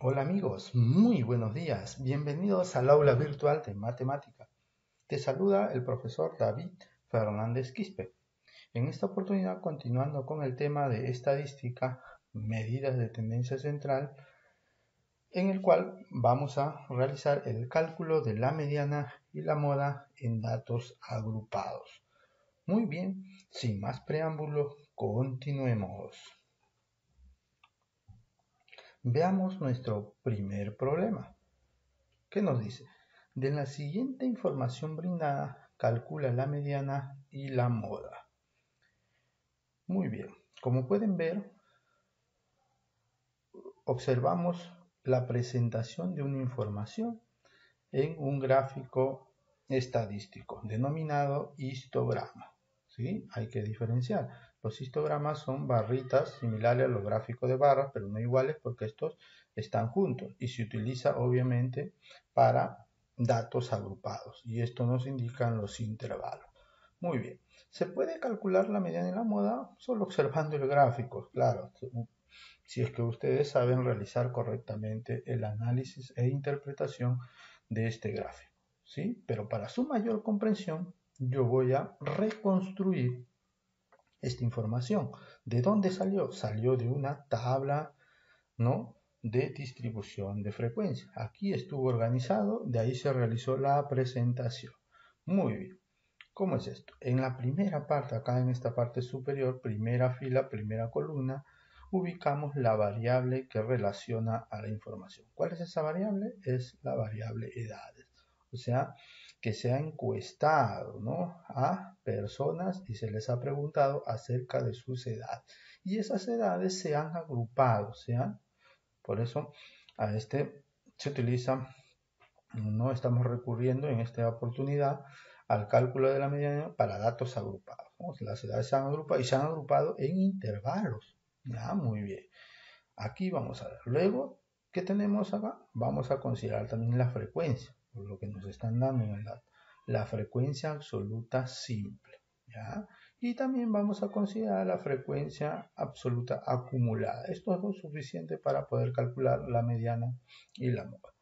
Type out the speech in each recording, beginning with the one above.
Hola amigos, muy buenos días. Bienvenidos al aula virtual de matemática. Te saluda el profesor David Fernández Quispe. En esta oportunidad, continuando con el tema de estadística, medidas de tendencia central, en el cual vamos a realizar el cálculo de la mediana y la moda en datos agrupados. Muy bien, sin más preámbulo, continuemos. Veamos nuestro primer problema. ¿Qué nos dice? De la siguiente información brindada, calcula la mediana y la moda. Muy bien, como pueden ver, observamos la presentación de una información en un gráfico estadístico denominado histograma. ¿Sí? Hay que diferenciar. Los histogramas son barritas similares a los gráficos de barras, pero no iguales porque estos están juntos y se utiliza obviamente para datos agrupados y esto nos indican los intervalos. Muy bien, se puede calcular la mediana y la moda solo observando el gráfico, claro, si es que ustedes saben realizar correctamente el análisis e interpretación de este gráfico, ¿sí? Pero para su mayor comprensión, yo voy a reconstruir esta información. ¿De dónde salió? Salió de una tabla, ¿no?, de distribución de frecuencia. Aquí estuvo organizado, de ahí se realizó la presentación. Muy bien. ¿Cómo es esto? En la primera parte, acá en esta parte superior, primera fila, primera columna, ubicamos la variable que relaciona a la información. ¿Cuál es esa variable? Es la variable edades. O sea, que se ha encuestado, ¿no?, a personas y se les ha preguntado acerca de sus edades. Y esas edades se han agrupado, por eso a este se utiliza, no estamos recurriendo en esta oportunidad al cálculo de la mediana para datos agrupados, ¿no? Las edades se han agrupado y se han agrupado en intervalos. Ya, muy bien. Aquí vamos a ver. Luego, ¿qué tenemos acá? Vamos a considerar también la frecuencia, por lo que nos están dando en el dato. La frecuencia absoluta simple, ¿ya? Y también vamos a considerar la frecuencia absoluta acumulada. Esto es lo suficiente para poder calcular la mediana y la moda.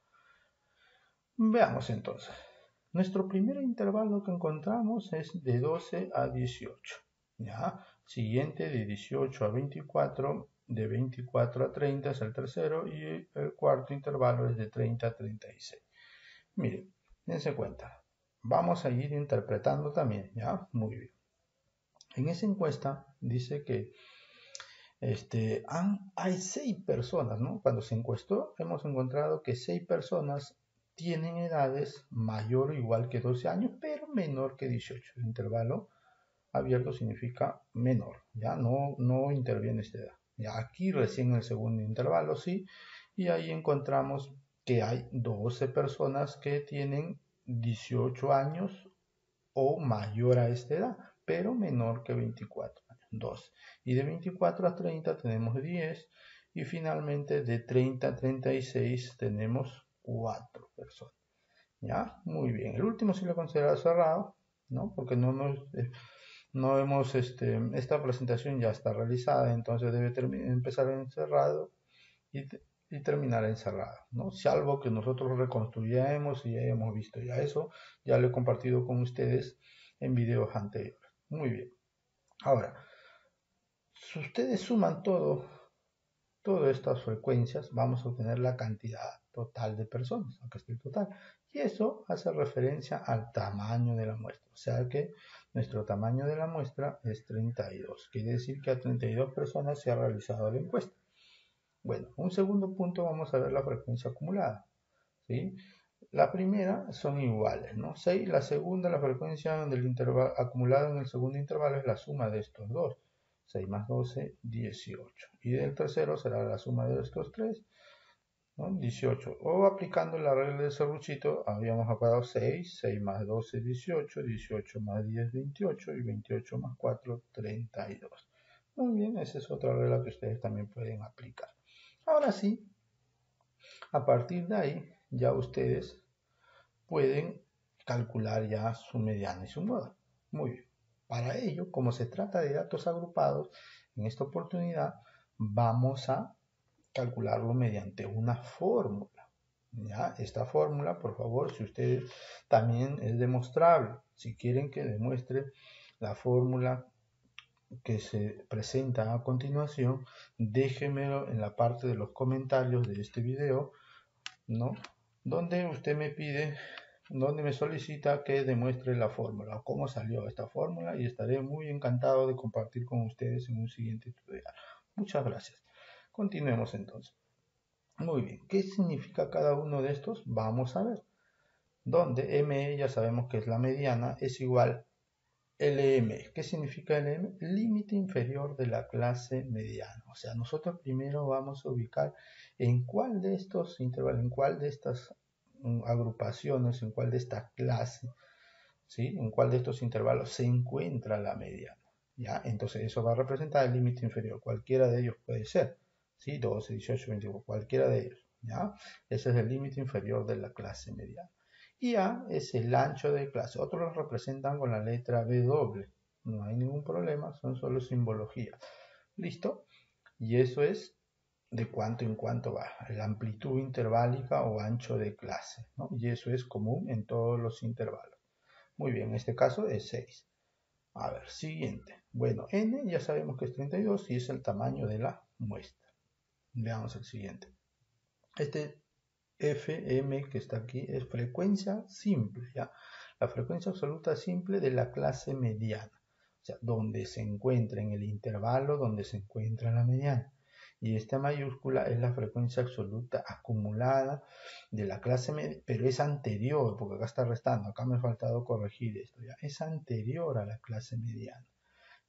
Veamos entonces. Nuestro primer intervalo que encontramos es de 12 a 18. ¿Ya? Siguiente de 18 a 24, de 24 a 30 es el tercero y el cuarto intervalo es de 30 a 36. Miren, dense cuenta. Vamos a ir interpretando también, ¿ya? Muy bien. En esa encuesta dice que hay 6 personas, ¿no? Cuando se encuestó hemos encontrado que 6 personas tienen edades mayor o igual que 12 años, pero menor que 18. El intervalo abierto significa menor, ya no interviene esta edad. Ya aquí recién el segundo intervalo sí, y ahí encontramos que hay 12 personas que tienen 18 años o mayor a esta edad, pero menor que 24 años, 12. Y de 24 a 30 tenemos 10 y finalmente de 30 a 36 tenemos 4 personas. ¿Ya? Muy bien. El último sí lo considero cerrado, ¿no? Porque no hemos, esta presentación ya está realizada, entonces debe empezar en cerrado y terminar en cerrado, ¿no? Salvo que nosotros reconstruyamos y hayamos visto ya eso, ya lo he compartido con ustedes en videos anteriores. Muy bien. Ahora, si ustedes suman todas estas frecuencias, vamos a obtener la cantidad total de personas, aunque esté el total. Y eso hace referencia al tamaño de la muestra. O sea que nuestro tamaño de la muestra es 32. Quiere decir que a 32 personas se ha realizado la encuesta. Bueno, un segundo punto, vamos a ver la frecuencia acumulada, ¿sí? La primera son iguales, ¿no? 6, la segunda, la frecuencia del intervalo acumulada en el segundo intervalo es la suma de estos dos. 6 más 12, 18. Y del tercero será la suma de estos tres, ¿no? 18. O aplicando la regla del serruchito, habíamos acordado 6, 6 más 12, 18, 18 más 10, 28 y 28 más 4, 32. Muy bien, esa es otra regla que ustedes también pueden aplicar. Ahora sí, a partir de ahí, ya ustedes pueden calcular ya su mediana y su moda. Muy bien. Para ello, como se trata de datos agrupados, en esta oportunidad vamos a calcularlo mediante una fórmula. ¿Ya? Esta fórmula, por favor, si ustedes también es demostrable. Si quieren que demuestre la fórmula que se presenta a continuación, déjenmelo en la parte de los comentarios de este video, ¿no? Donde usted me pide, donde me solicita que demuestre la fórmula o cómo salió esta fórmula, y estaré muy encantado de compartir con ustedes en un siguiente tutorial. Muchas gracias. Continuemos entonces. Muy bien, ¿qué significa cada uno de estos? Vamos a ver. Donde ME ya sabemos que es la mediana, es igual LM. ¿Qué significa LM? Límite inferior de la clase mediana. O sea, nosotros primero vamos a ubicar en cuál de estos intervalos, en cuál de estas agrupaciones, en cuál de estas clases, ¿sí? En cuál de estos intervalos se encuentra la mediana. ¿Ya? Entonces eso va a representar el límite inferior. Cualquiera de ellos puede ser. ¿Sí? 12, 18, 21, cualquiera de ellos. ¿Ya? Ese es el límite inferior de la clase mediana. Y A es el ancho de clase. Otros lo representan con la letra B doble. No hay ningún problema, son solo simbologías. ¿Listo? Y eso es de cuánto en cuánto va. La amplitud interválica o ancho de clase, ¿no? Y eso es común en todos los intervalos. Muy bien, en este caso es 6. A ver, siguiente. Bueno, N ya sabemos que es 32 y es el tamaño de la muestra. Veamos el siguiente. Este Fm que está aquí es frecuencia simple, ¿ya? La frecuencia absoluta simple de la clase mediana, o sea, donde se encuentra en el intervalo donde se encuentra la mediana. Y esta mayúscula es la frecuencia absoluta acumulada de la clase mediana, pero es anterior, porque acá está restando, acá me ha faltado corregir esto, ¿ya? Es anterior a la clase mediana,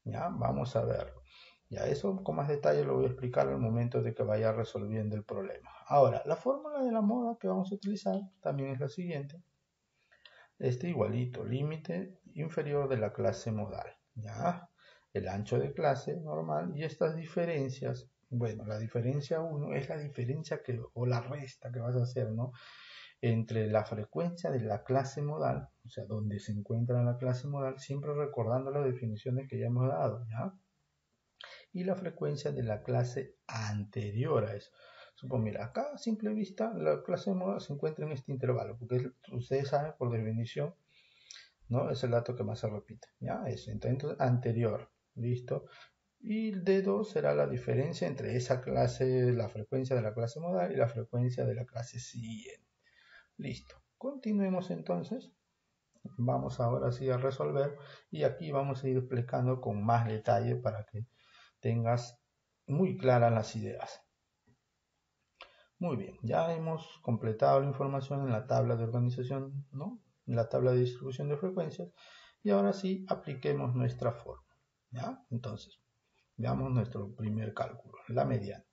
¿ya? Vamos a verlo. Ya eso con más detalle lo voy a explicar al momento de que vaya resolviendo el problema. Ahora, la fórmula de la moda que vamos a utilizar también es la siguiente. Este igualito, límite inferior de la clase modal, ¿ya? El ancho de clase normal y estas diferencias, bueno, la diferencia 1 es la diferencia que, o la resta que vas a hacer, ¿no? Entre la frecuencia de la clase modal, o sea, donde se encuentra la clase modal, siempre recordando las definiciones que ya hemos dado, ¿ya? Y la frecuencia de la clase anterior a eso. Supongo, mira, acá a simple vista la clase modal se encuentra en este intervalo, porque ustedes saben por definición, ¿no? Es el dato que más se repite, ¿ya? Es entonces anterior, ¿listo? Y el D2 será la diferencia entre esa clase, la frecuencia de la clase modal y la frecuencia de la clase siguiente. Listo. Continuemos entonces. Vamos ahora sí a resolver y aquí vamos a ir explicando con más detalle para que tengas muy claras las ideas. Muy bien, ya hemos completado la información en la tabla de organización, ¿no? En la tabla de distribución de frecuencias, y ahora sí apliquemos nuestra fórmula, ¿ya? Entonces, veamos nuestro primer cálculo, la mediana.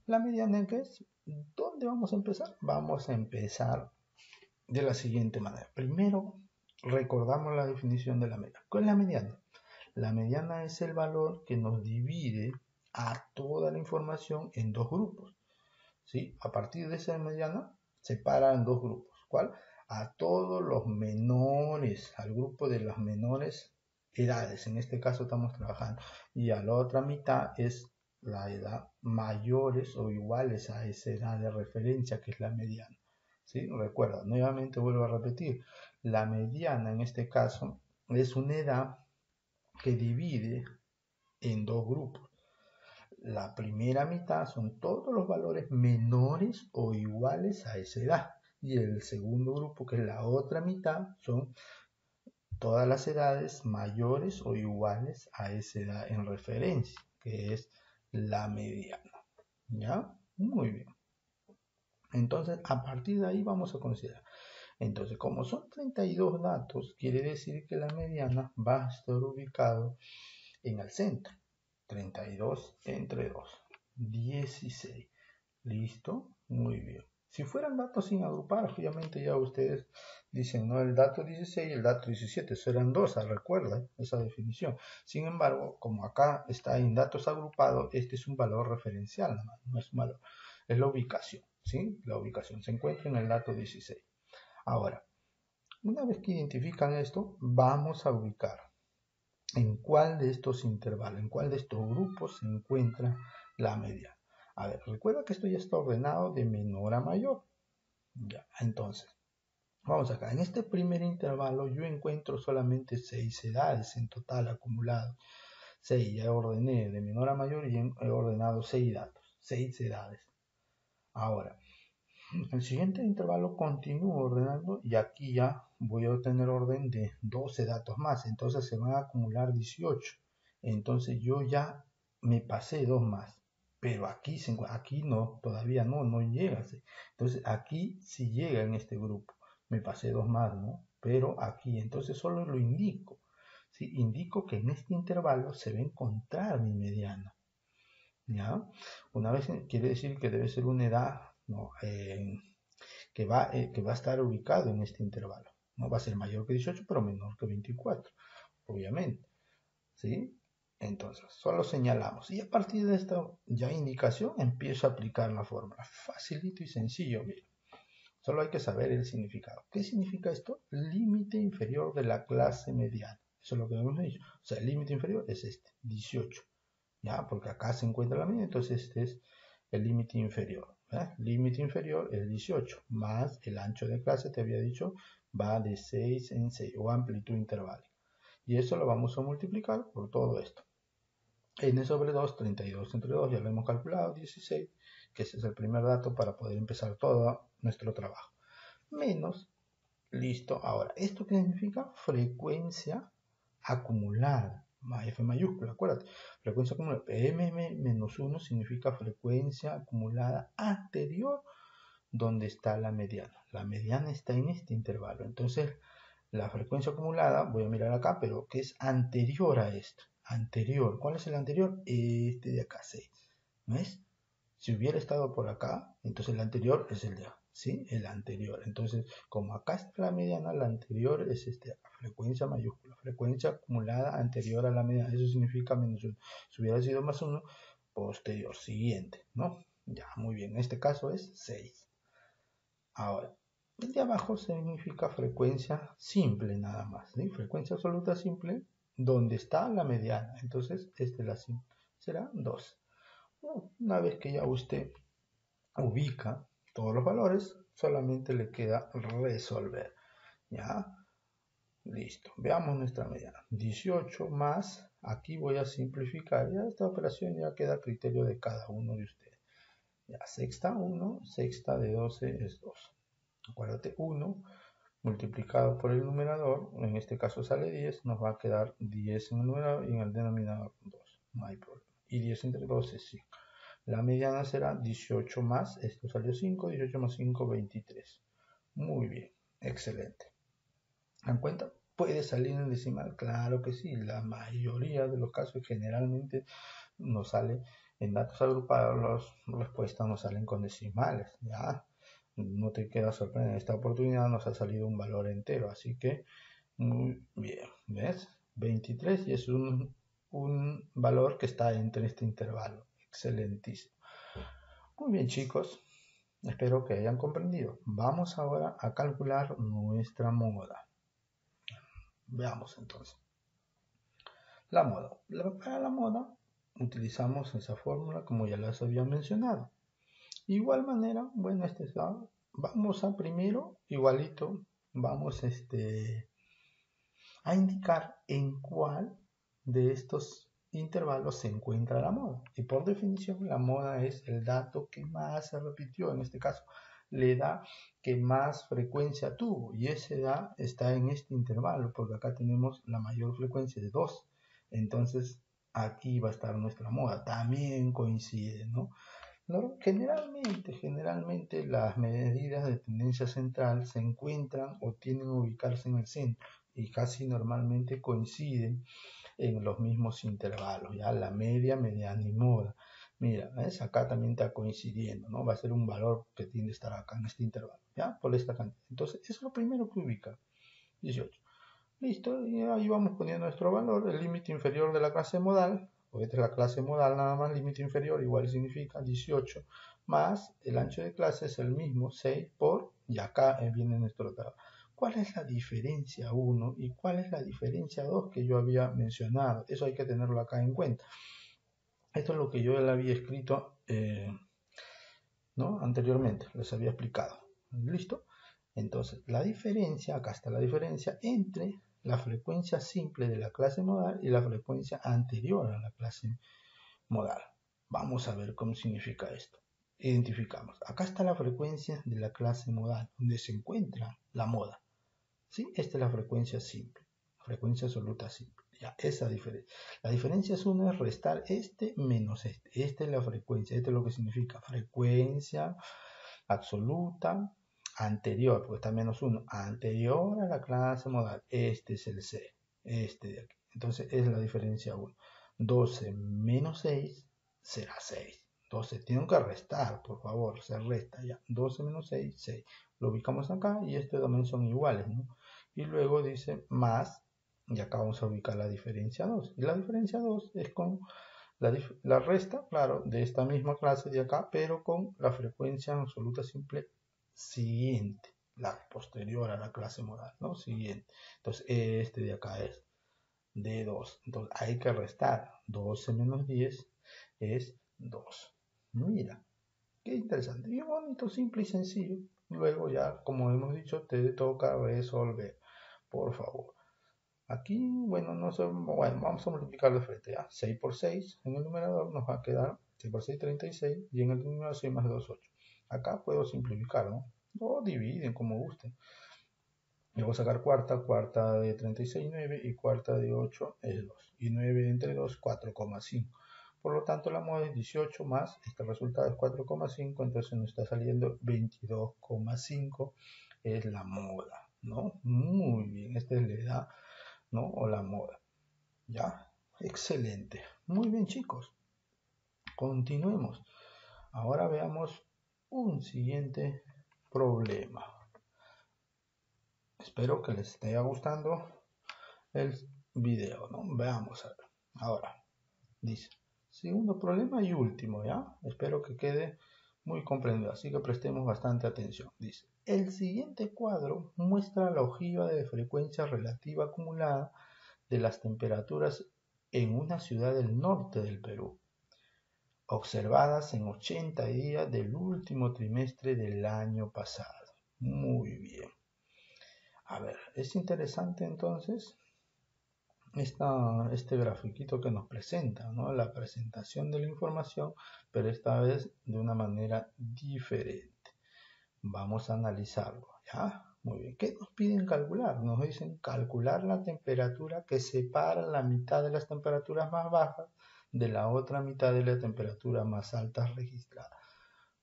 ¿La mediana qué es? ¿Dónde vamos a empezar? Vamos a empezar de la siguiente manera. Primero, recordamos la definición de la mediana. ¿Cuál es la mediana? La mediana es el valor que nos divide a toda la información en dos grupos, ¿sí? A partir de esa mediana separa en dos grupos. ¿Cuál? A todos los menores, al grupo de las menores edades. En este caso estamos trabajando. Y a la otra mitad es la edad mayores o iguales a esa edad de referencia que es la mediana, ¿sí? Recuerda, nuevamente vuelvo a repetir, la mediana en este caso es una edad que divide en dos grupos. La primera mitad son todos los valores menores o iguales a esa edad. Y el segundo grupo, que es la otra mitad, son todas las edades mayores o iguales a esa edad en referencia, que es la mediana. ¿Ya? Muy bien. Entonces, a partir de ahí vamos a considerar. Entonces, como son 32 datos, quiere decir que la mediana va a estar ubicado en el centro. 32 entre 2, 16. ¿Listo? Muy bien. Si fueran datos sin agrupar, obviamente ya ustedes dicen, no, el dato 16 y el dato 17, serán dos, recuerda esa definición. Sin embargo, como acá está en datos agrupados, este es un valor referencial, no es un valor, es la ubicación, ¿sí? La ubicación se encuentra en el dato 16. Ahora, una vez que identifican esto, vamos a ubicar en cuál de estos intervalos, en cuál de estos grupos se encuentra la mediana. A ver, recuerda que esto ya está ordenado de menor a mayor. Ya, entonces, vamos acá. En este primer intervalo yo encuentro solamente 6 edades en total acumuladas. 6, ya ordené de menor a mayor y he ordenado 6 datos, 6 edades. Ahora, el siguiente intervalo continúo ordenando y aquí ya voy a obtener orden de 12 datos más. Entonces se van a acumular 18. Entonces yo ya me pasé 2 más. Pero aquí no, todavía no llega. Entonces aquí sí llega en este grupo. Me pasé 2 más, ¿no? Pero aquí, entonces solo lo indico. ¿Sí? Indico que en este intervalo se va a encontrar mi mediana. ¿Ya? Una vez quiere decir que debe ser una edad, ¿no? Que va a estar ubicado en este intervalo. No va a ser mayor que 18, pero menor que 24, obviamente. ¿Sí? Entonces, solo señalamos. Y a partir de esta ya indicación, empiezo a aplicar la fórmula. Facilito y sencillo, mira. Solo hay que saber el significado. ¿Qué significa esto? Límite inferior de la clase mediana. Eso es lo que hemos dicho. O sea, el límite inferior es este, 18. ¿Ya? Porque acá se encuentra la media, entonces este es el límite inferior. Límite inferior es 18, más el ancho de clase, te había dicho, va de 6 en 6, o amplitud intervalo. Y eso lo vamos a multiplicar por todo esto. N sobre 2, 32 entre 2, ya lo hemos calculado, 16, que ese es el primer dato para poder empezar todo nuestro trabajo. Menos, listo, ahora, ¿esto qué significa? Frecuencia acumulada. F mayúscula, acuérdate. Frecuencia acumulada. M-1 significa frecuencia acumulada anterior donde está la mediana. La mediana está en este intervalo. Entonces, la frecuencia acumulada, voy a mirar acá, pero que es anterior a esto. Anterior. ¿Cuál es el anterior? Este de acá, 6. ¿Ves? Si hubiera estado por acá, entonces el anterior es el de acá. ¿Sí? El anterior. Entonces, como acá está la mediana, la anterior es frecuencia mayúscula, frecuencia acumulada anterior a la mediana. Eso significa menos 1. Si hubiera sido más 1, posterior, siguiente, ¿no? Ya, muy bien. En este caso es 6. Ahora, el de abajo significa frecuencia simple nada más. ¿Sí? Frecuencia absoluta simple, donde está la mediana. Entonces, esta es la simple. Será 2. Una vez que ya usted ubica todos los valores, solamente le queda resolver. ¿Ya? Listo. Veamos nuestra mediana. 18 más, aquí voy a simplificar. Ya esta operación ya queda a criterio de cada uno de ustedes. Ya, sexta 1, sexta de 12 es 2. Acuérdate, 1 multiplicado por el numerador, en este caso sale 10, nos va a quedar 10 en el numerador y en el denominador 2. No hay problema. Y 10 entre 2 es 5. La mediana será 18 más, esto salió 5, 18 más 5, 23. Muy bien, excelente. ¿Dan cuenta? ¿Puede salir en decimal? Claro que sí. La mayoría de los casos generalmente nos sale en datos agrupados, las respuestas nos salen con decimales. ¿Ya? No te queda sorprendido. En esta oportunidad nos ha salido un valor entero. Así que, muy bien. ¿Ves? 23 y es un valor que está entre este intervalo. Excelentísimo. Muy bien, chicos. Espero que hayan comprendido. Vamos ahora a calcular nuestra moda. Veamos entonces. La moda. Para la moda utilizamos esa fórmula como ya las había mencionado. Igual manera, bueno, vamos a primero, igualito, vamos a indicar en cuál de estos intervalos se encuentra la moda. Y por definición, la moda es el dato que más se repitió, en este caso, la edad que más frecuencia tuvo. Y esa edad está en este intervalo, porque acá tenemos la mayor frecuencia de 2. Entonces, aquí va a estar nuestra moda. También coincide, ¿no? Generalmente las medidas de tendencia central se encuentran o tienden a ubicarse en el centro y casi normalmente coinciden en los mismos intervalos, ya la media, mediana y moda. Mira, ¿ves? Acá también está coincidiendo, ¿no? Va a ser un valor que tiende a estar acá en este intervalo, ¿ya? Por esta cantidad. Entonces, eso es lo primero que ubica, 18. Listo, y ahí vamos poniendo nuestro valor, el límite inferior de la clase modal, porque esta es la clase modal nada más, límite inferior igual significa 18, más el ancho de clase es el mismo, 6 por, y acá viene nuestro trabajo. ¿Cuál es la diferencia 1 y cuál es la diferencia 2 que yo había mencionado? Eso hay que tenerlo acá en cuenta. Esto es lo que yo le había escrito ¿no? Anteriormente, les había explicado. ¿Listo? Entonces, la diferencia, acá está la diferencia entre la frecuencia simple de la clase modal y la frecuencia anterior a la clase modal. Vamos a ver cómo significa esto. Identificamos. Acá está la frecuencia de la clase modal, donde se encuentra la moda. ¿Sí? Esta es la frecuencia simple, frecuencia absoluta simple. Ya, esa diferencia. La diferencia es uno es restar este menos este. Esta es la frecuencia, esto es lo que significa frecuencia absoluta anterior, porque está menos 1, anterior a la clase modal. Este es el C, este de aquí. Entonces es la diferencia 1. 12 menos 6 será 6. 12, tienen que restar, por favor, se resta ya. 12 menos 6, 6. Lo ubicamos acá y este también son iguales, ¿no? Y luego dice más, y acá vamos a ubicar la diferencia 2. Y la diferencia 2 es con la resta, claro, de esta misma clase de acá, pero con la frecuencia absoluta simple siguiente, la posterior a la clase modal, ¿no? Siguiente. Entonces, este de acá es de 2. Entonces, hay que restar. 12 menos 10 es 2. Mira, qué interesante. Y bonito, simple y sencillo. Luego ya, como hemos dicho, te toca resolver, por favor. Aquí, bueno, no sé, bueno, vamos a multiplicar de frente, ¿ya? 6 por 6 en el numerador nos va a quedar 6 por 6, 36, y en el numerador 6 más 2, 8. Acá puedo simplificar, ¿no? O dividen como gusten. Le voy a sacar cuarta, cuarta de 36, 9, y cuarta de 8 es 2. Y 9 entre 2, 4,5. Por lo tanto, la moda es 18 más, este resultado es 4,5, entonces nos está saliendo 22,5, es la moda, ¿no? Muy bien, esta es la edad, ¿no? O la moda. ¿Ya? Excelente. Muy bien, chicos. Continuemos. Ahora veamos un siguiente problema. Espero que les esté gustando el video, ¿no? Veamos a ver. Ahora, dice, segundo problema y último, ¿ya? Espero que quede muy comprendido, así que prestemos bastante atención. Dice, el siguiente cuadro muestra la ojiva de frecuencia relativa acumulada de las temperaturas en una ciudad del norte del Perú, observadas en 80 días del último trimestre del año pasado. Muy bien. A ver, es interesante entonces este grafiquito que nos presenta, ¿no? La presentación de la información, pero esta vez de una manera diferente. Vamos a analizarlo, ¿ya? Muy bien. ¿Qué nos piden calcular? Nos dicen calcular la temperatura que separa la mitad de las temperaturas más bajas de la otra mitad de la temperatura más alta registrada.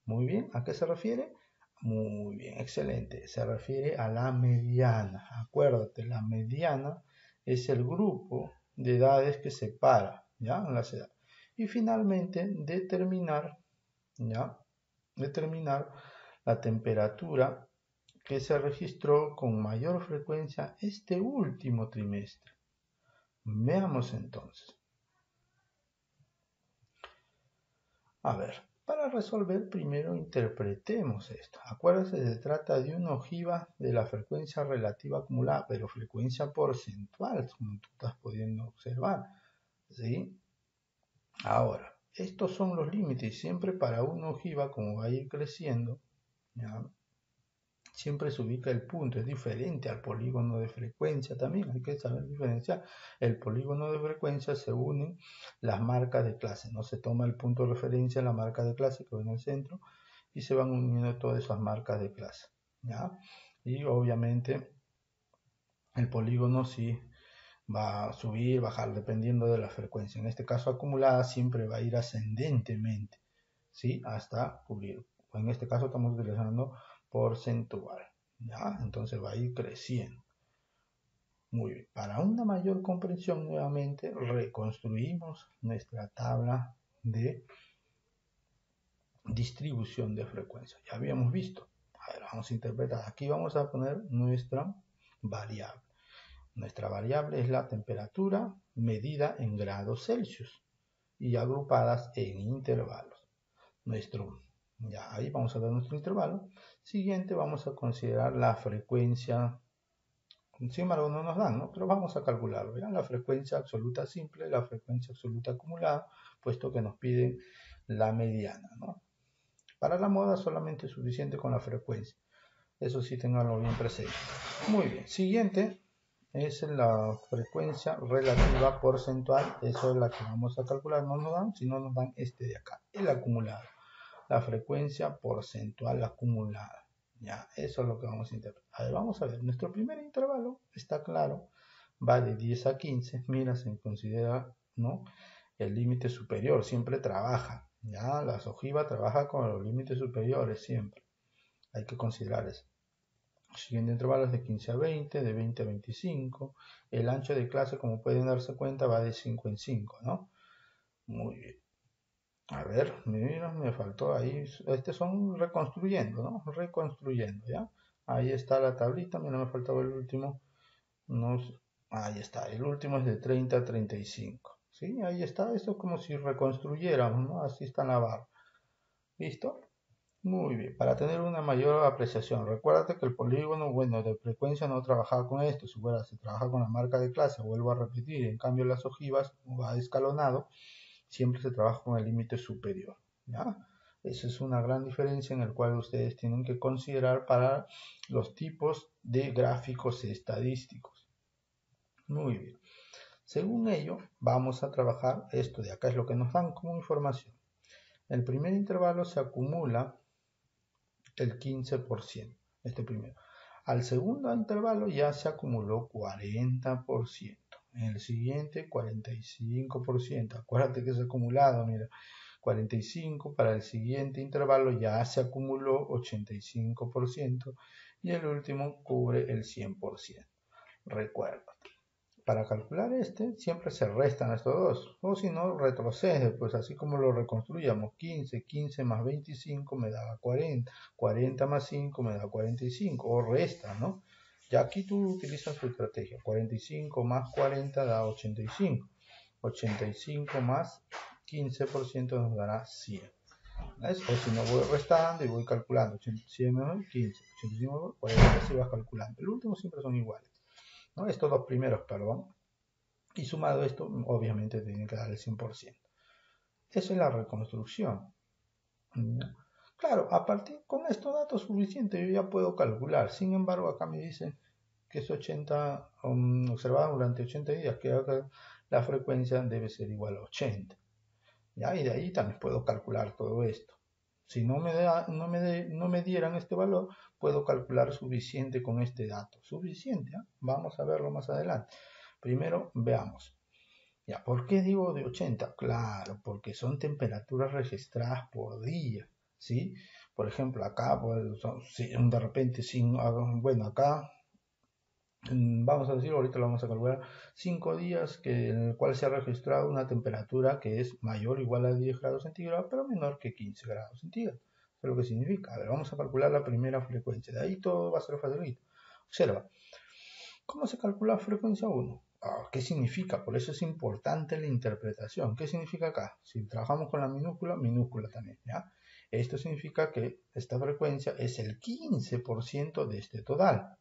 Muy bien. ¿A qué se refiere? Muy bien, excelente. Se refiere a la mediana. Acuérdate, la mediana es el grupo de edades que separa, ¿ya? Las edades. Y finalmente, ¿ya? Determinar la temperatura que se registró con mayor frecuencia este último trimestre. Veamos entonces. A ver, para resolver primero interpretemos esto. Acuérdense, se trata de una ojiva de la frecuencia relativa acumulada, pero frecuencia porcentual, como tú estás pudiendo observar. ¿Sí? Ahora, estos son los límites. Siempre para una ojiva, como va a ir creciendo, ¿ya? Siempre se ubica el punto, es diferente al polígono de frecuencia también, hay que saber diferenciar. El polígono de frecuencia se unen las marcas de clase, no se toma el punto de referencia, la marca de clase que va en el centro, y se van uniendo todas esas marcas de clase, ¿ya? Y obviamente el polígono sí va a subir, bajar, dependiendo de la frecuencia. En este caso acumulada siempre va a ir ascendentemente, ¿sí? Hasta cubrir. En este caso estamos utilizando porcentual, ¿ya? Entonces va a ir creciendo. Muy bien. Para una mayor comprensión, nuevamente reconstruimos nuestra tabla de distribución de frecuencia. Ya habíamos visto. A ver, vamos a interpretar. Aquí vamos a poner nuestra variable. Nuestra variable es la temperatura medida en grados Celsius y agrupadas en intervalos. Ya ahí vamos a ver nuestro intervalo. Siguiente vamos a considerar la frecuencia Sin embargo, no nos dan, ¿no? Pero vamos a calcularlo. ¿Ya? La frecuencia absoluta simple, la frecuencia absoluta acumulada, puesto que nos piden la mediana, ¿no? Para la moda solamente es suficiente con la frecuencia. Eso sí, tenganlo bien presente. Muy bien. Siguiente es la frecuencia relativa porcentual. Eso es la que vamos a calcular. No nos dan, sino nos dan este de acá, el acumulado. La frecuencia porcentual acumulada. Ya, eso es lo que vamos a interpretar. A ver, vamos a ver. Nuestro primer intervalo, está claro, va de 10 a 15. Mira, se considera, ¿no? El límite superior, siempre trabaja. Ya, las ojivas trabaja con los límites superiores siempre. Hay que considerar eso. El siguiente intervalo es de 15 a 20, de 20 a 25. El ancho de clase, como pueden darse cuenta, va de 5 en 5, ¿no? Muy bien. A ver, mira, me faltó ahí. Son reconstruyendo, ¿no? Reconstruyendo, ¿ya? Ahí está la tablita. Mira, me faltaba el último. Ahí está. El último es de 30 a 35. ¿Sí? Ahí está. Esto es como si reconstruyéramos, ¿no? Así está en la barra. ¿Listo? Muy bien. Para tener una mayor apreciación, recuérdate que el polígono, bueno, de frecuencia no trabajaba con esto. Si fuera, se trabaja con la marca de clase, vuelvo a repetir. En cambio, las ojivas, va escalonado, siempre se trabaja con el límite superior. ¿Ya? Esa es una gran diferencia en la cual ustedes tienen que considerar para los tipos de gráficos estadísticos. Muy bien. Según ello, vamos a trabajar esto de acá, es lo que nos dan como información. El primer intervalo se acumula el 15%, este primero. Al segundo intervalo ya se acumuló 40%. En el siguiente 45%. Acuérdate que es acumulado, mira. 45, para el siguiente intervalo ya se acumuló 85% y el último cubre el 100%. Recuerda, para calcular este siempre se restan estos dos, o si no retrocede, pues así como lo reconstruyamos, 15 más 25 me da 40, 40 más 5 me da 45, o resta, ¿no? Ya aquí tú utilizas tu estrategia, 45 más 40 da 85, 85 más 15% nos dará 100. ¿Ves? O si no voy restando y voy calculando, 100 menos 15, 85 menos 40, así vas calculando. El último siempre son iguales, ¿no? Estos dos primeros, perdón. Y sumado esto, obviamente tiene que dar el 100%. Esa es la reconstrucción. Claro, a partir con estos datos suficientes yo ya puedo calcular. Sin embargo, acá me dicen que es 80, observado durante 80 días, que la frecuencia debe ser igual a 80. ¿Ya? Y de ahí también puedo calcular todo esto. Si no me dieran este valor, puedo calcular suficiente con este dato. Suficiente, ¿eh? Vamos a verlo más adelante. Primero, veamos. Ya, ¿por qué digo de 80? Claro, porque son temperaturas registradas por día, ¿sí? Por ejemplo, acá, pues, de repente, bueno, acá vamos a decir, ahorita lo vamos a calcular, 5 días en el cual se ha registrado una temperatura que es mayor o igual a 10 grados centígrados, pero menor que 15 grados centígrados. Eso es lo que significa. A ver, vamos a calcular la primera frecuencia. De ahí todo va a ser facilito. Observa. ¿Cómo se calcula la frecuencia 1? ¿Qué significa? Por eso es importante la interpretación. ¿Qué significa acá? Si trabajamos con la minúscula, minúscula también, ¿ya? Esto significa que esta frecuencia es el 15% de este total.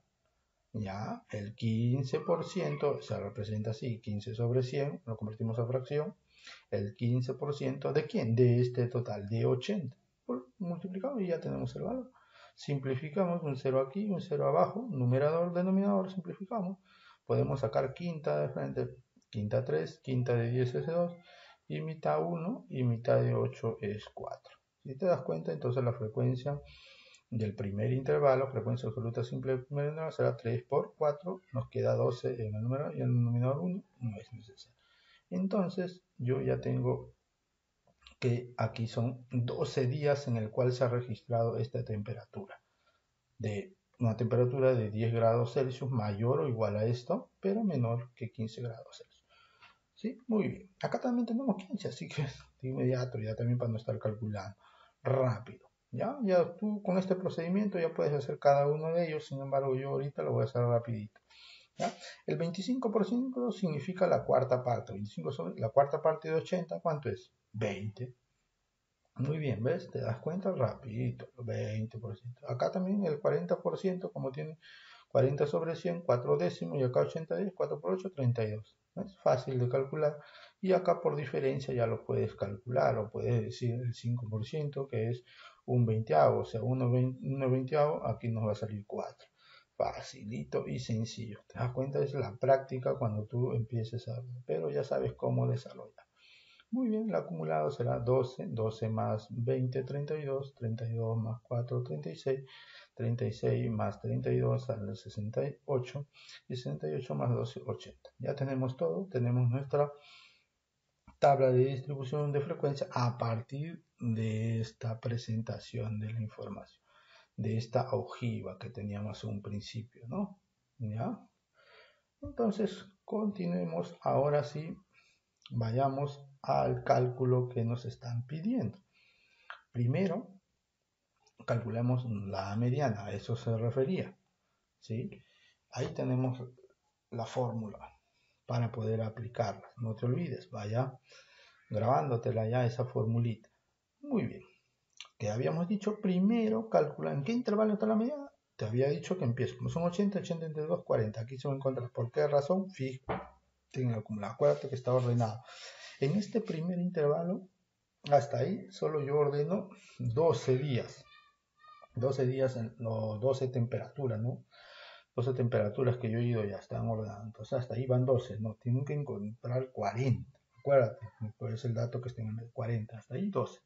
Ya, el 15% se representa así, 15 sobre 100, lo convertimos a fracción, el 15% ¿de quién? De este total, de 80. Multiplicamos y ya tenemos el valor. Simplificamos un 0 aquí, un 0 abajo, numerador, denominador, simplificamos. Podemos sacar quinta de frente, quinta 3, quinta de 10 es 2, y mitad 1 y mitad de 8 es 4. Si te das cuenta, entonces la frecuencia del primer intervalo, frecuencia absoluta simple del primer intervalo, será 3 por 4, nos queda 12 en el número y en el denominador 1 no es necesario. Entonces yo ya tengo que aquí son 12 días en el cual se ha registrado esta temperatura, de una temperatura de 10 grados Celsius mayor o igual a esto, pero menor que 15 grados Celsius. ¿Sí? Muy bien. Acá también tenemos 15, así que de inmediato, ya también para no estar calculando. Rápido. ¿Ya? Ya tú con este procedimiento ya puedes hacer cada uno de ellos, sin embargo yo ahorita lo voy a hacer rapidito. ¿Ya? El 25% significa la cuarta parte. 25 sobre la cuarta parte de 80, ¿cuánto es? 20. Muy bien, ¿ves? Te das cuenta rapidito, 20%. Acá también el 40%, como tiene 40 sobre 100, 4 décimos, y acá 80, 4 por 8, 32. Es fácil de calcular. Y acá por diferencia ya lo puedes calcular, o puedes decir el 5%, que es un veinteavo, o sea, 1 veinteavo, aquí nos va a salir 4. Facilito y sencillo. ¿Te das cuenta? Es la práctica cuando tú empieces a ver, pero ya sabes cómo desarrollar. Muy bien, el acumulado será 12, 12 más 20, 32, 32 más 4, 36, 36 más 32 sale 68, y 68 más 12, 80. Ya tenemos todo, tenemos nuestra tabla de distribución de frecuencia a partir de esta presentación de la información, de esta ojiva que teníamos en un principio, ¿no? ¿Ya? Entonces, continuemos ahora sí. Vayamos al cálculo que nos están pidiendo. Primero, calculemos la mediana, a eso se refería, ¿sí? Ahí tenemos la fórmula para poder aplicarla. No te olvides, vaya grabándotela ya esa formulita. Muy bien. ¿Qué habíamos dicho? Primero, calcula en qué intervalo está la mediana. Te había dicho que empiezo. Como son 80, 80 entre 2, 40. Aquí se va a encontrar. ¿Por qué razón? Fíjate en el acumulado. Acuérdate que está ordenado. En este primer intervalo, hasta ahí, solo yo ordeno 12 días. 12 días en los 12 temperaturas, ¿no? 12 temperaturas que yo he ido ya están ordenadas. Entonces, hasta ahí van 12, ¿no? Tienen que encontrar 40. Acuérdate, pues es el dato que estén en el 40. Hasta ahí 12.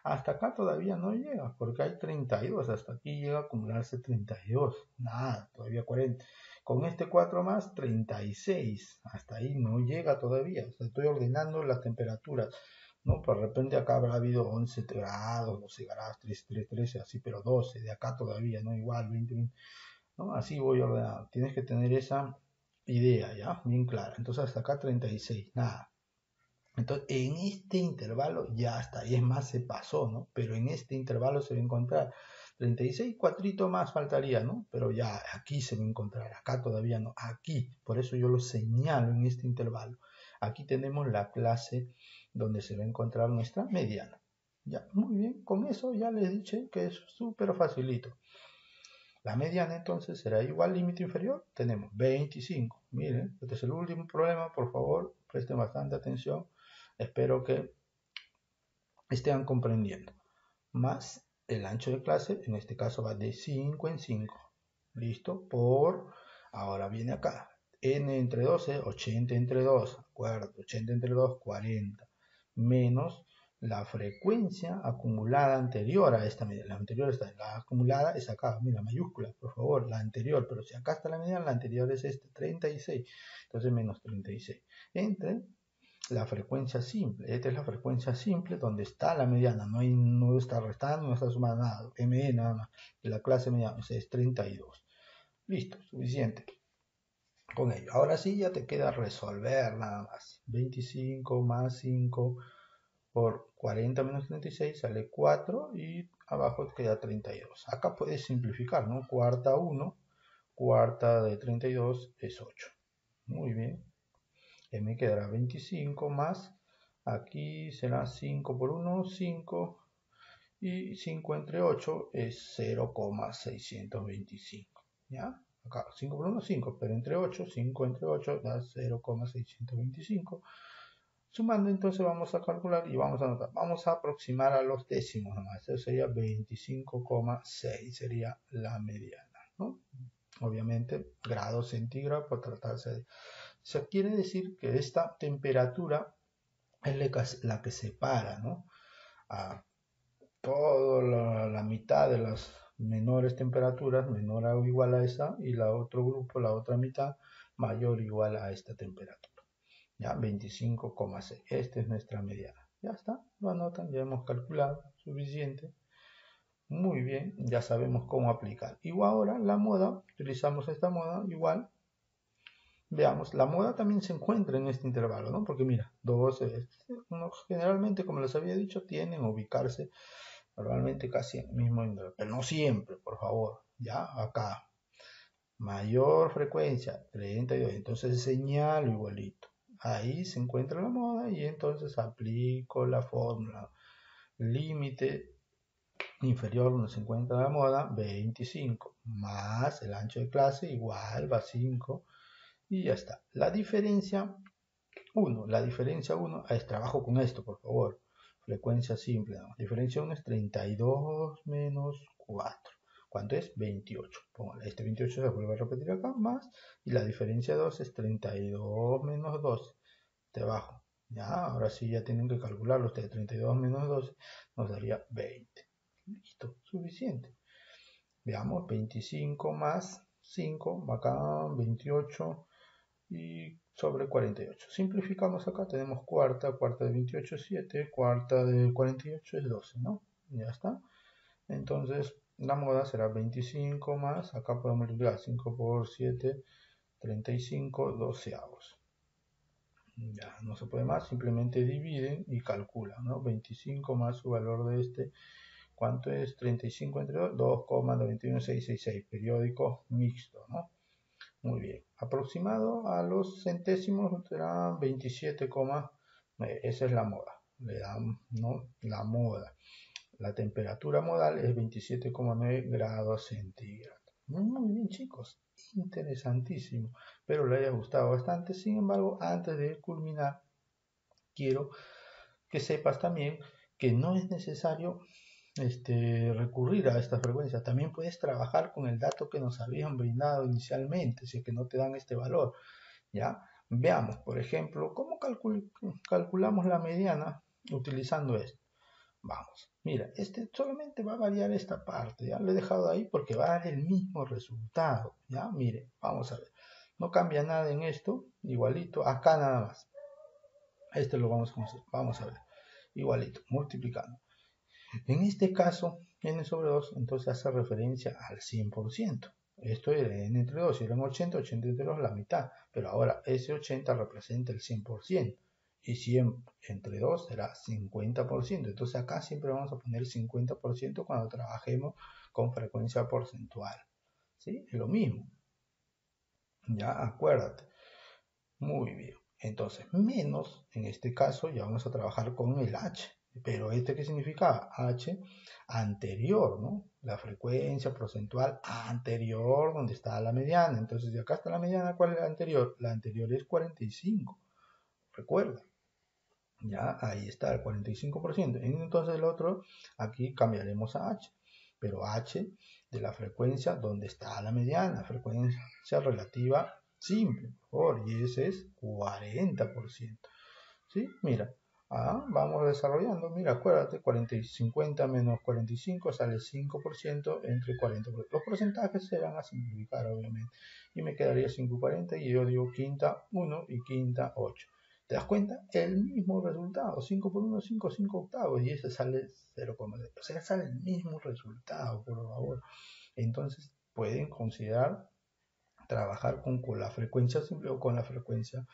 Hasta acá todavía no llega, porque hay 32. Hasta aquí llega a acumularse 32. Nada, todavía 40. Con este 4 más, 36. Hasta ahí no llega todavía. O sea, estoy ordenando las temperaturas. ¿No? Por repente acá habrá habido 11 grados, 12 grados, 13, 13, así, pero 12. De acá todavía, ¿no? Igual, 20, 20. ¿No? Así voy ordenando. Tienes que tener esa idea, ¿ya? Bien clara. Entonces hasta acá 36. Nada. Entonces, en este intervalo ya hasta ahí, es más, se pasó, ¿no? Pero en este intervalo se va a encontrar 36, cuatrito más faltaría, ¿no? Pero ya aquí se va a encontrar, acá todavía no, aquí, por eso yo lo señalo en este intervalo. Aquí tenemos la clase donde se va a encontrar nuestra mediana. Ya, muy bien, con eso ya les dije que es súper facilito. La mediana entonces será igual límite inferior, tenemos 25. Miren, este es el último problema, por favor, presten bastante atención. Espero que estén comprendiendo. Más el ancho de clase, en este caso va de 5 en 5. ¿Listo? Ahora viene acá. N entre 12, 80 entre 2. ¿Acuerdo? 80 entre 2, 40. Menos la frecuencia acumulada anterior a esta medida. La anterior está, la acumulada es acá, mira, mayúscula, por favor, la anterior. Pero si acá está la medida, la anterior es 36. Entonces menos 36. Entre la frecuencia simple. Esta es la frecuencia simple donde está la mediana. No está restando, no está sumando nada. ME nada más. De la clase mediana, o sea, es 32. Listo, suficiente con ello. Ahora sí ya te queda resolver nada más. 25 más 5 por 40 menos 36 sale 4 y abajo queda 32. Acá puedes simplificar, ¿no? Cuarta 1, cuarta de 32 es 8. Muy bien. Me quedará 25 más, aquí será 5 por 1, 5, y 5 entre 8 es 0,625. ¿Ya? Acá 5 por 1, 5, pero entre 8, 5 entre 8 da 0,625. Sumando entonces vamos a calcular y vamos a anotar. Vamos a aproximar a los décimos nomás. Eso sería 25,6, sería la mediana, ¿no? Obviamente grados centígrados por tratarse de... Se quiere decir que esta temperatura es la que separa, ¿no? A toda la mitad de las menores temperaturas, menor o igual a esa, y la otro grupo, la otra mitad, mayor o igual a esta temperatura. Ya, 25,6. Esta es nuestra mediana. Ya está, lo anotan, ya hemos calculado, suficiente. Muy bien, ya sabemos cómo aplicar. Igual ahora la moda, utilizamos esta moda igual. Veamos, la moda también se encuentra en este intervalo, ¿no? Porque mira, 12, generalmente, como les había dicho, tienden a ubicarse normalmente casi en el mismo intervalo, pero no siempre, por favor, ya, acá, mayor frecuencia, 32, entonces señalo igualito, ahí se encuentra la moda y entonces aplico la fórmula, límite inferior donde se encuentra la moda, 25, más el ancho de clase igual, va 5, y ya está. La diferencia 1 es trabajo con esto, por favor. Frecuencia simple, ¿no? Diferencia 1 es 32 menos 4. ¿Cuánto es? 28. Este 28 se vuelve a repetir acá, más. Y la diferencia 2 es 32 menos 12. Debajo. Ya, ahora sí ya tienen que calcularlo. Ustedes 32 menos 12 nos daría 20. Listo, suficiente. Veamos, 25 más 5, acá 28 y sobre 48. Simplificamos acá, tenemos cuarta de 28 es 7, cuarta de 48 es 12, ¿no? Ya está. Entonces, la moda será 25 más, acá podemos multiplicar 5 por 7, 35 doceavos. Ya, no se puede más, simplemente dividen y calculan, ¿no? 25 más su valor de este, ¿cuánto es? 35 entre 2, 2,91666, periódico mixto, ¿no? Muy bien. Aproximado a los centésimos será 27, esa es la moda. Le dan, ¿no? La moda. La temperatura modal es 27,9 grados centígrados. Muy bien, chicos. Interesantísimo. Espero les haya gustado bastante. Sin embargo, antes de culminar, quiero que sepas también que no es necesario recurrir a esta frecuencia. También puedes trabajar con el dato que nos habían brindado inicialmente, si es que no te dan este valor. ¿Ya? Veamos, por ejemplo, cómo calculamos la mediana utilizando esto. Vamos, mira, solamente va a variar esta parte, ¿ya? Lo he dejado ahí porque va a dar el mismo resultado, ¿ya? Mire, vamos a ver. No cambia nada en esto, igualito, acá nada más. Lo vamos a conocer, vamos a ver. Igualito, multiplicando. En este caso, n sobre 2, entonces hace referencia al 100%. Esto era n entre 2, si eran 80, 80 entre 2, la mitad. Pero ahora ese 80 representa el 100%. Y 100 entre 2 será 50%. Entonces acá siempre vamos a poner 50% cuando trabajemos con frecuencia porcentual. ¿Sí? Es lo mismo. Ya, acuérdate. Muy bien. Entonces, menos, en este caso, ya vamos a trabajar con el H. Pero ¿qué significa? H anterior, ¿no? La frecuencia porcentual anterior donde está la mediana. Entonces, de acá está la mediana, ¿cuál es la anterior? La anterior es 45. Recuerda. Ya, ahí está el 45%. Entonces el otro, aquí cambiaremos a H. Pero H de la frecuencia donde está la mediana, frecuencia relativa simple, por favor, y ese es 40%. ¿Sí? Mira, vamos desarrollando. Mira, acuérdate, 40 y 50 menos 45 sale 5% entre 40%. Los porcentajes se van a simplificar, obviamente. Y me quedaría 5 y 40 y yo digo quinta 1 y quinta 8. ¿Te das cuenta? El mismo resultado. 5 por 1, 5, 5 octavos. Y ese sale 0,6. O sea, sale el mismo resultado, por favor. Entonces, pueden considerar trabajar con la frecuencia simple o con la frecuencia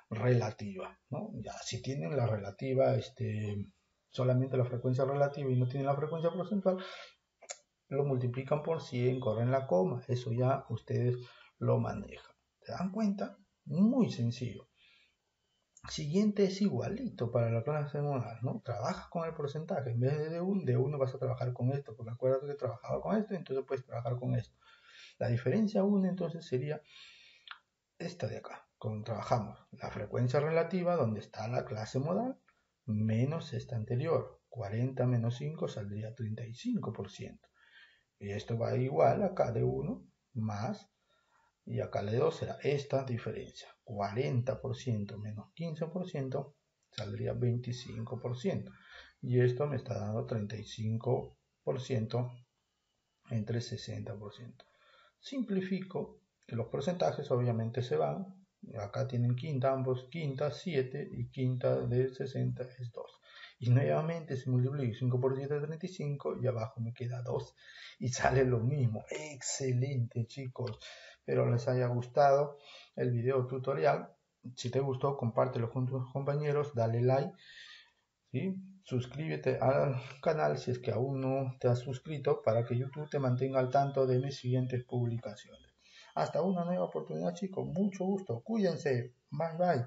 relativa, ¿no? Ya, si tienen la relativa, solamente la frecuencia relativa y no tienen la frecuencia porcentual, lo multiplican por 100, corren la coma, eso ya ustedes lo manejan. ¿Se dan cuenta? Muy sencillo. Siguiente es igualito para la clase modal, ¿no? Trabajas con el porcentaje, en vez de uno vas a trabajar con esto, porque acuérdate que trabajaba con esto, entonces puedes trabajar con esto. La diferencia 1 entonces sería esta de acá. Trabajamos la frecuencia relativa donde está la clase modal menos esta anterior. 40 menos 5 saldría 35%. Y esto va igual a K de 1 más, y acá de 2 será esta diferencia. 40% menos 15% saldría 25%. Y esto me está dando 35% entre 60%. Simplifico, que los porcentajes obviamente se van. Acá tienen quinta, ambos quinta, 7 y quinta de 60 es 2. Y nuevamente se multiplica 5 por 7 35 y abajo me queda 2 y sale lo mismo. Excelente, chicos. Espero les haya gustado el video tutorial. Si te gustó, compártelo con tus compañeros, dale like, ¿sí? Suscríbete al canal si es que aún no te has suscrito para que YouTube te mantenga al tanto de mis siguientes publicaciones. Hasta una nueva oportunidad, chicos. Mucho gusto. Cuídense. Bye bye.